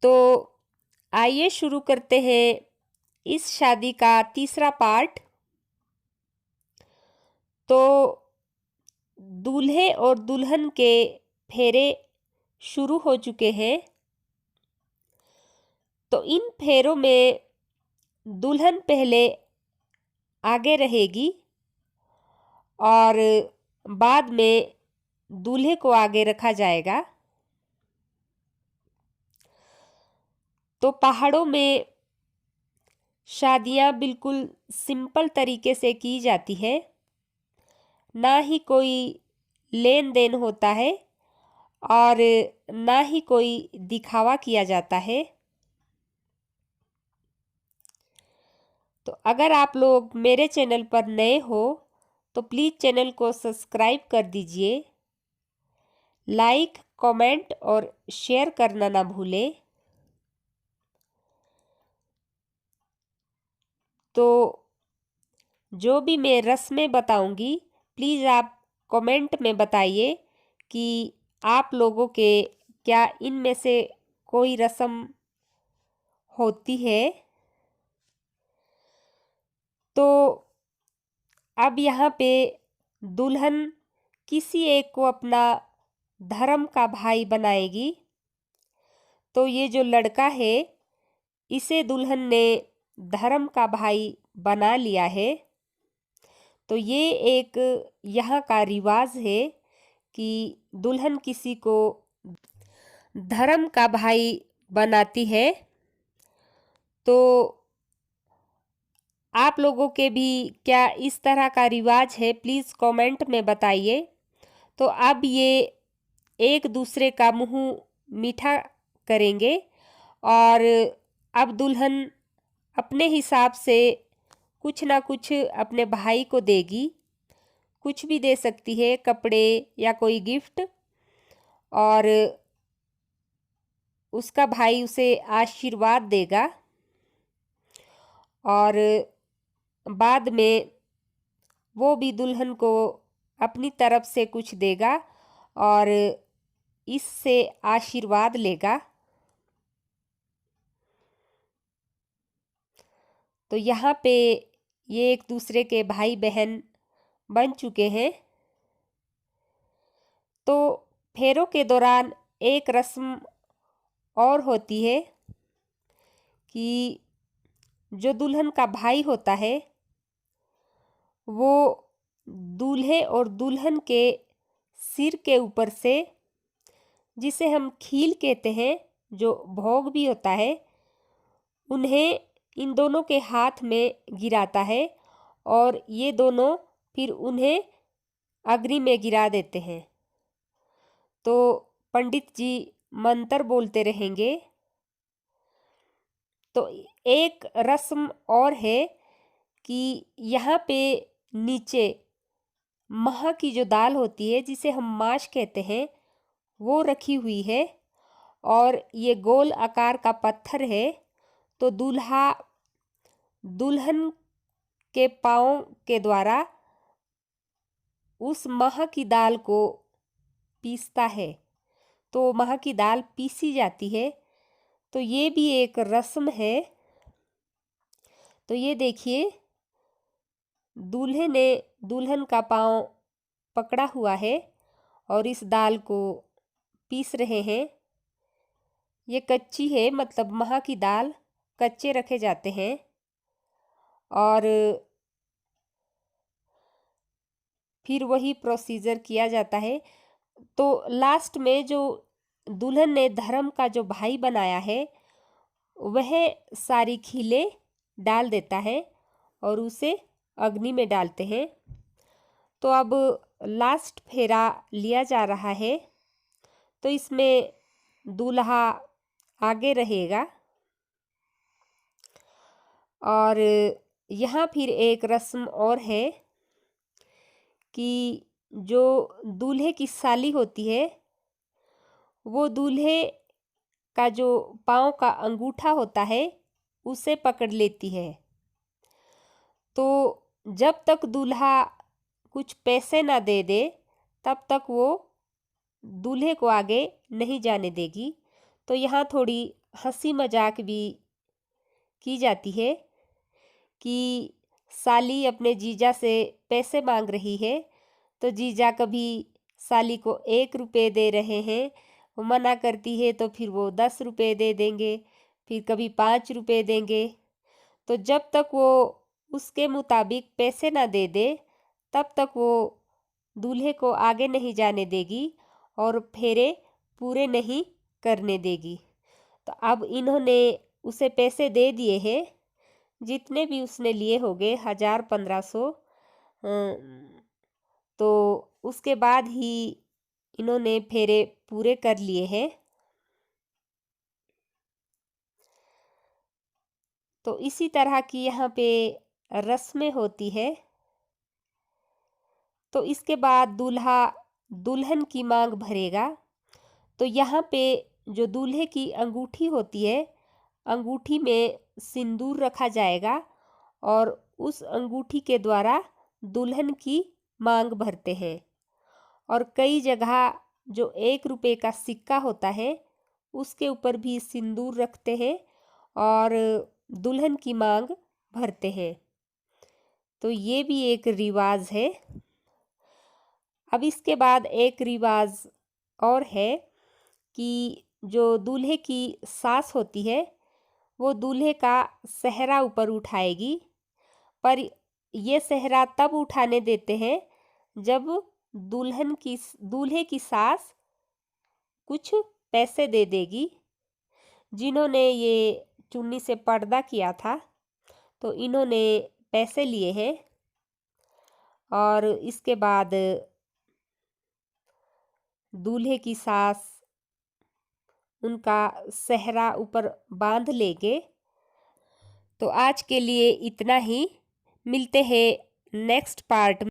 तो आइए शुरू करते हैं इस शादी का तीसरा पार्ट। तो दूल्हे और दुल्हन के फेरे शुरू हो चुके हैं। तो इन फेरों में दुल्हन पहले आगे रहेगी और बाद में दूल्हे को आगे रखा जाएगा। तो पहाड़ों में शादियां बिल्कुल सिंपल तरीके से की जाती है, ना ही कोई लेन देन होता है और ना ही कोई दिखावा किया जाता है। तो अगर आप लोग मेरे चैनल पर नए हो तो प्लीज़ चैनल को सब्सक्राइब कर दीजिए, लाइक, कमेंट और शेयर करना ना भूलें। तो जो भी मैं रस्में बताऊंगी प्लीज़ आप कमेंट में बताइए कि आप लोगों के क्या इनमें से कोई रस्म होती है। तो अब यहाँ पे दुल्हन किसी एक को अपना धर्म का भाई बनाएगी। तो ये जो लड़का है इसे दुल्हन ने धर्म का भाई बना लिया है। तो ये एक यहाँ का रिवाज है कि दुल्हन किसी को धर्म का भाई बनाती है। तो आप लोगों के भी क्या इस तरह का रिवाज है, प्लीज़ कमेंट में बताइए। तो अब ये एक दूसरे का मुंह मीठा करेंगे और अब दुल्हन अपने हिसाब से कुछ ना कुछ अपने भाई को देगी। कुछ भी दे सकती है, कपड़े या कोई गिफ्ट, और उसका भाई उसे आशीर्वाद देगा और बाद में वो भी दुल्हन को अपनी तरफ से कुछ देगा और इससे आशीर्वाद लेगा। तो यहाँ पे ये एक दूसरे के भाई बहन बन चुके हैं। तो फेरों के दौरान एक रस्म और होती है कि जो दुल्हन का भाई होता है वो दूल्हे और दुल्हन के सिर के ऊपर से, जिसे हम खील कहते हैं, जो भोग भी होता है, उन्हें इन दोनों के हाथ में गिराता है और ये दोनों फिर उन्हें अग्नि में गिरा देते हैं। तो पंडित जी मंत्र बोलते रहेंगे। तो एक रस्म और है कि यहाँ पे नीचे महा की जो दाल होती है, जिसे हम माश कहते हैं, वो रखी हुई है और ये गोल आकार का पत्थर है। तो दूल्हा दुल्हन के पाँव के द्वारा उस महा की दाल को पीसता है। तो महा की दाल पीसी जाती है। तो ये भी एक रस्म है। तो ये देखिए, दूल्हे ने दुल्हन का पाँव पकड़ा हुआ है और इस दाल को पीस रहे हैं। ये कच्ची है, मतलब महा की दाल कच्चे रखे जाते हैं और फिर वही प्रोसीजर किया जाता है। तो लास्ट में जो दुल्हन ने धर्म का जो भाई बनाया है वह सारी खीलें डाल देता है और उसे अग्नि में डालते हैं। तो अब लास्ट फेरा लिया जा रहा है। तो इसमें दूल्हा आगे रहेगा और यहाँ फिर एक रस्म और है कि जो दूल्हे की साली होती है वो दूल्हे का जो पाँव का अंगूठा होता है उसे पकड़ लेती है। तो जब तक दूल्हा कुछ पैसे ना दे दे तब तक वो दूल्हे को आगे नहीं जाने देगी। तो यहाँ थोड़ी हंसी मजाक भी की जाती है कि साली अपने जीजा से पैसे मांग रही है, तो जीजा कभी साली को 1 रुपये दे रहे हैं, वो मना करती है तो फिर वो 10 रुपये दे देंगे, फिर कभी 5 रुपये देंगे। तो जब तक वो उसके मुताबिक पैसे ना दे दे तब तक वो दूल्हे को आगे नहीं जाने देगी और फेरे पूरे नहीं करने देगी। तो अब इन्होंने उसे पैसे दे दिए हैं, जितने भी उसने लिए होंगे 1000-1500। तो उसके बाद ही इन्होंने फेरे पूरे कर लिए हैं। तो इसी तरह की यहाँ पे रस्में होती है। तो इसके बाद दूल्हा दुल्हन की मांग भरेगा। तो यहाँ पे जो दूल्हे की अंगूठी होती है, अंगूठी में सिंदूर रखा जाएगा और उस अंगूठी के द्वारा दुल्हन की मांग भरते हैं। और कई जगह जो 1 रुपये का सिक्का होता है उसके ऊपर भी सिंदूर रखते हैं और दुल्हन की मांग भरते हैं। तो ये भी एक रिवाज है। अब इसके बाद एक रिवाज और है कि जो दूल्हे की सास होती है वो दूल्हे का सेहरा ऊपर उठाएगी, पर ये सेहरा तब उठाने देते हैं जब दूल्हे की सास कुछ पैसे दे देगी। जिन्होंने ये चुन्नी से पर्दा किया था तो इन्होंने पैसे लिए हैं और इसके बाद दूल्हे की सास उनका सेहरा ऊपर बांध लेंगे। तो आज के लिए इतना ही, मिलते हैं नेक्स्ट पार्ट में।